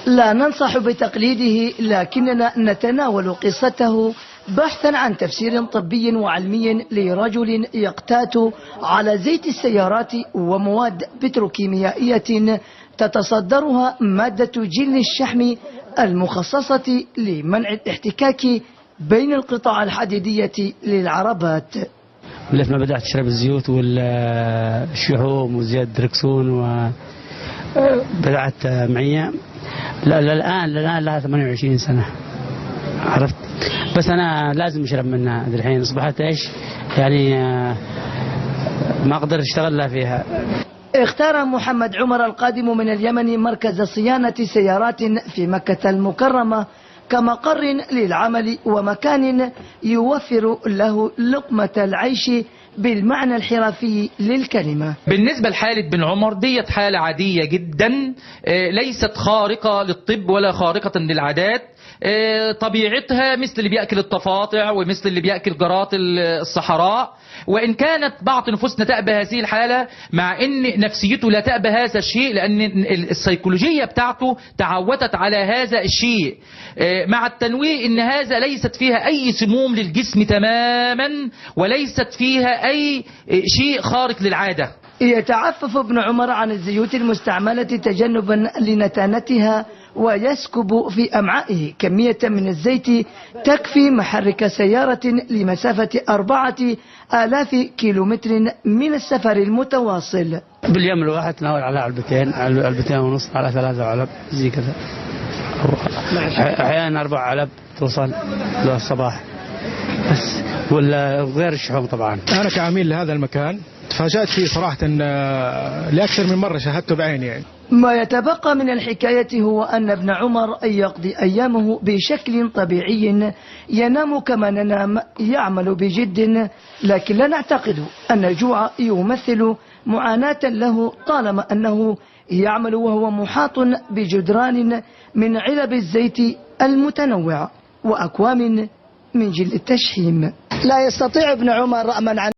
لا ننصح بتقليده، لكننا نتناول قصته بحثا عن تفسير طبي وعلمي لرجل يقتات على زيت السيارات ومواد بتروكيميائية تتصدرها مادة جل الشحم المخصصة لمنع الاحتكاك بين القطع الحديدية للعربات. لما بدأت أشرب الزيوت والشحوم وزيت دركسون وبدأت معي الآن لها 28 سنة، عرفت؟ بس أنا لازم أشرب منها الحين، أصبحت إيش يعني ما أقدر أشتغل لها فيها. اختار محمد عمر القادم من اليمن مركز صيانة سيارات في مكة المكرمة كمقر للعمل ومكان يوفر له لقمة العيش بالمعنى الحرفي للكلمة. بالنسبة لحالة بن عمر ديت حالة عادية جدا، ليست خارقة للطب ولا خارقة للعادات. طبيعتها مثل اللي بيأكل التفاطع ومثل اللي بيأكل جرات الصحراء، وإن كانت بعض نفوسنا تأبى هذه الحالة، مع أن نفسيته لا تأبى هذا الشيء، لأن السيكولوجية بتاعته تعودت على هذا الشيء، مع التنويه أن هذا ليست فيها أي سموم للجسم تماما، وليست فيها أي شيء خارق للعادة. يتعفف ابن عمر عن الزيوت المستعملة تجنبا لنتانتها، ويسكب في أمعائه كمية من الزيت تكفي محرك سيارة لمسافة 4000 كيلومتر من السفر المتواصل. باليوم الواحد تناول على علبتين ونص على 3 علب زي كذا، أحيانا 4 علب توصل للصباح بس، ولا غير الشحوم. طبعا أنا كعميل لهذا المكان تفاجأت فيه صراحة، لأكثر من مرة شاهدته بعيني يعني. ما يتبقى من الحكاية هو أن ابن عمر يقضي أيامه بشكل طبيعي، ينام كما ننام، يعمل بجد، لكن لا نعتقد أن الجوع يمثل معاناة له، طالما أنه يعمل وهو محاط بجدران من علب الزيت المتنوعة وأكوام من جل التشحيم. لا يستطيع ابن عمر منع